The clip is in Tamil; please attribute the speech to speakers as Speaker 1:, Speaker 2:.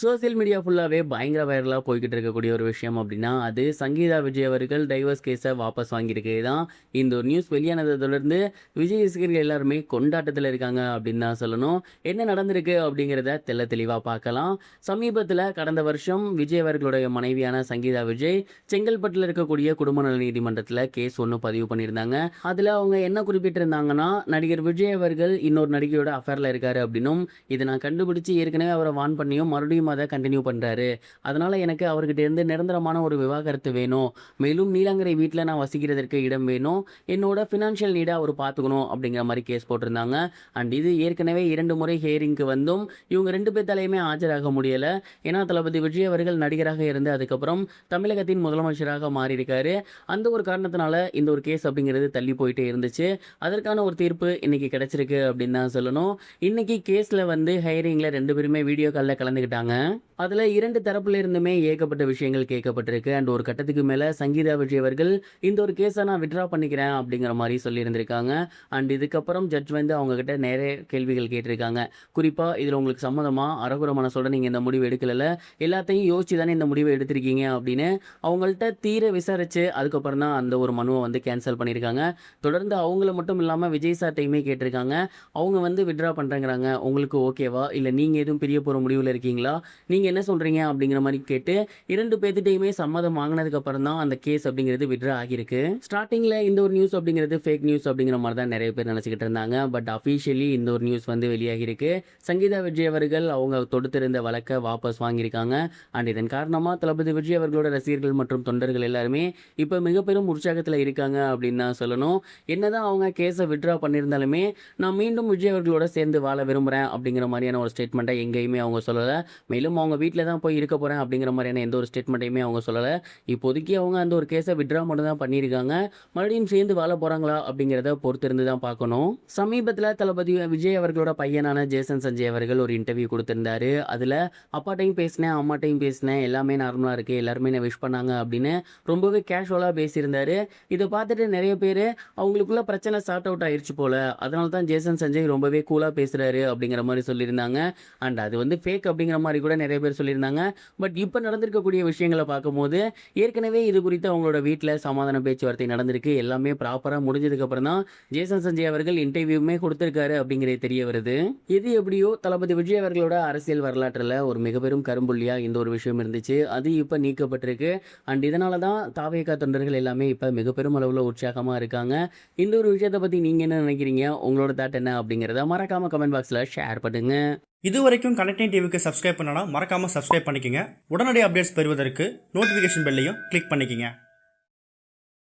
Speaker 1: சோசியல் மீடியா ஃபுல்லாவே பயங்கர வைரலா போய்க்கிட்டு இருக்கக்கூடிய ஒரு விஷயம் அப்படின்னா, அது சங்கீதா விஜய் அவர்கள் டைவர்ஸ் கேஸ வாபஸ் வாங்கியிருக்கிறது தான். இந்த ஒரு நியூஸ் வெளியானத தொடர்ந்து விஜய் ரசிகர்கள் எல்லாருமே கொண்டாட்டத்துல இருக்காங்க அப்படின்னு தான் சொல்லணும். என்ன நடந்திருக்கு அப்படிங்கிறத தெளிவா பார்க்கலாம். சமீபத்துல கடந்த வருஷம் விஜய் அவர்களுடைய மனைவியான சங்கீதா விஜய் செங்கல்பட்டுல இருக்கக்கூடிய குடும்ப நல நீதிமன்றத்துல கேஸ் ஒண்ணு பதிவு பண்ணியிருந்தாங்க. அதுல அவங்க என்ன குறிப்பிட்டிருந்தாங்கன்னா, நடிகர் விஜய் அவர்கள் இன்னொரு நடிகையோட அஃபேர்ல இருக்காரு அப்படின்னும், இதை நான் கண்டுபிடிச்சு ஏற்கனவே அவரை வார்ன் பண்ணியும் மறுபடியும் அதை கண்டினியூ பண்றாரு. அதனால எனக்கு அவர்கிட்ட இருந்து நிரந்தரமான ஒரு விவாகரத்து வேணும். மேலும் நீலாங்கரை வீட்ல நான் வசிக்கிறதற்கு இடம் வேணும். என்னோட ஃபினான்ஷியல் நீட அவர் பார்த்துக்கணும் அப்படிங்கிற மாதிரி கேஸ் போட்டிருந்தாங்க. அண்ட் இது ஏற்கனவே 2 முறை ஹியரிங்க்கு வந்தும் இவங்க 2 பேத்தாலையுமே ஆஜராக முடியல. ஏன்னா தளபதி விஜய் அவர்கள் நடிகராக இருந்து அதுக்கப்புறம் தமிழகத்தின் முதலமைச்சராக மாறியிருக்காரு. அந்த ஒரு காரணத்தினால இந்த ஒரு கேஸ் அப்படிங்கிறது தள்ளி போயிட்டே இருந்துச்சு. அதற்கான ஒரு தீர்ப்பு இன்னைக்கு கிடைச்சிருக்கு அப்படின்னு தான் சொல்லணும். இன்னைக்கு கேஸ்ல வந்து ஹியரிங்ல 2 பேருமே வீடியோ கால்ல கலந்துக்கிட்டாங்க. அதுல 2 தரப்புல இருந்துமே ஏகப்பட்ட விஷயங்கள் கேட்கப்பட்டிருக்கு. அண்ட் ஒரு கட்டத்துக்கு மேல சங்கீதா விஜய் அவர்கள் இந்த ஒரு கேஸை நான் வித்ட்ரா பண்ணிக்கிறேன் அப்படிங்கிற மாதிரி சொல்லியிருந்திருக்காங்க. அண்ட் இதுக்கப்புறம் ஜட்ஜ் வந்து அவங்க கிட்ட நிறைய கேள்விகள் கேட்டிருக்காங்க. குறிப்பா இதுல உங்களுக்கு சம்மதமா, அரகுர மனசோட நீங்க இந்த முடிவு எடுக்கல, எல்லாத்தையும் யோசிச்சு தானே இந்த முடிவை எடுத்திருக்கீங்க அப்படின்னு அவங்கள்ட்ட தீர விசாரிச்சு அதுக்கப்புறம் தான் அந்த ஒரு மனுவை வந்து கேன்சல் பண்ணியிருக்காங்க. தொடர்ந்து அவங்கள மட்டும் இல்லாம விஜய் சார்ட்டையுமே கேட்டிருக்காங்க. அவங்க வந்து வித்ட்ரா பண்றேங்கிறாங்க. உங்களுக்கு ஓகேவா, இல்ல நீங்க எதுவும் பிரிய போற முடிவுல இருக்கீங்களா, நீங்க என்ன சொல்றீங்க அப்படிங்கிற மாதிரி கேட்டு 2 பேர்த்திட்டையுமே சம்மதம் வாங்கினதுக்கு அப்புறம் தான் அந்த கேஸ் அப்படிங்கிறது வித்ட்ரா ஆகியிருக்கு. ஸ்டார்டிங்ல இந்த ஒரு நியூஸ் அப்படிங்கிறது ஃபேக் நியூஸ் அப்படிங்கிற மாதிரி தான் நிறைய பேர் நினைச்சுக்கிட்டு இருந்தாங்க. பட் அஃபிஷியலி இந்த ஒரு நியூஸ் வந்து வெளியாகியிருக்கு. சங்கீதா விஜய் அவர்கள் அவங்க தொடுத்திருந்த வழக்கை வாபஸ் வாங்கியிருக்காங்க. அண்ட் இதன் காரணமா தளபதி விஜய் அவர்களோட ரசிகர்கள் மற்றும் தொண்டர்கள் எல்லாருமே இப்போ மிக பெரும் உற்சாகத்தில் இருக்காங்க அப்படின்னு தான் சொல்லணும். என்னதான் அவங்க கேஸை வித்ட்ரா பண்ணியிருந்தாலுமே நான் மீண்டும் விஜய் அவர்களோட சேர்ந்து வாழ விரும்புகிறேன் அப்படிங்கிற மாதிரியான ஒரு ஸ்டேட்மெண்ட்டை எங்கேயுமே அவங்க சொல்லலை. மேலும் அவங்க வீட்டில் தான் போய் இருக்க போகிறேன் அப்படிங்கிற மாதிரியான எந்த ஒரு ஸ்டேட்மெண்ட்டையுமே அவங்க சொல்லலை. இப்போதைக்கு அவங்க அந்த ஒரு கேஸை வித்ட்ரா மட்டும் தான் பண்ணியிருக்காங்க. மறுபடியும் சேர்ந்து வாழ போகிறாங்களா அப்படிங்கிறத பொறுத்திருந்து தான் பார்க்கணும். சமீபத்தில் தளபதி விஜய் அவர்களோட பையனான ஜேசன் சஞ்சய் அவர்கள் ஒரு இன்டர்வியூ கொடுத்திருந்தாரு. அதில் அப்பாட்டையும் பேசினேன், அம்மாட்டையும் பேசினேன், எல்லாமே நார்மலாக இருக்குது, எல்லாருமே என்ன விஷ் பண்ணாங்க அப்படின்னு ரொம்பவே கேஷுவலாக பேசியிருந்தாரு. இதை பார்த்துட்டு நிறைய பேர் அவங்களுக்குள்ள பிரச்சனை சார்ட் அவுட் ஆயிடுச்சு போல, அதனால தான் ஜேசன் சஞ்சய் ரொம்பவே கூலாக பேசுகிறாரு அப்படிங்கிற மாதிரி சொல்லியிருந்தாங்க. அண்ட் அது வந்து ஃபேக் அப்படிங்கிற மாதிரி கூட நிறைய பேர் சொல்லியிருந்தாங்க. பட் இப்போ நடந்திருக்கக்கூடிய விஷயங்களை பார்க்கும்போது ஏற்கனவே இது குறித்து அவங்களோட வீட்டில் சமாதான பேச்சுவார்த்தை நடந்திருக்கு. எல்லாமே ப்ராப்பராக முடிஞ்சதுக்கு அப்புறம் தான் ஜேசன் சஞ்சய் அவர்கள் இன்டர்வியூமே கொடுத்திருக்காரு அப்படிங்கிறது தெரிய வருது. இது எப்படியோ தளபதி விஜய் அவர்களோட அரசியல் வரலாற்றில் ஒரு மிக பெரும் கரும்புள்ளியா இந்த ஒரு விஷயம் இருந்துச்சு. அது இப்போ நீக்கப்பட்டிருக்கு. அண்ட் இதனால தான் தாவேகா தொண்டர்கள் எல்லாமே இப்போ மிக பெரும் அளவில் உற்சாகமாக இருக்காங்க. இந்த ஒரு விஷயத்தை பற்றி நீங்கள் என்ன நினைக்கிறீங்க, உங்களோட தாட் என்ன அப்படிங்கிறத மறக்காம கமெண்ட் பாக்ஸில் ஷேர் பண்ணுங்க.
Speaker 2: இது வரைக்கும் கனெக்டிங் டிவிக்கு சப்ஸ்கிரைப் பண்ணனா மறக்காமல் சப்ஸ்கிரைப் பண்ணிக்கங்க. உடனடி அப்டேட்ஸ் பெறுவதற்கு நோட்டிஃபிகேஷன் பெல்லையும் கிளிக் பண்ணிக்கங்க.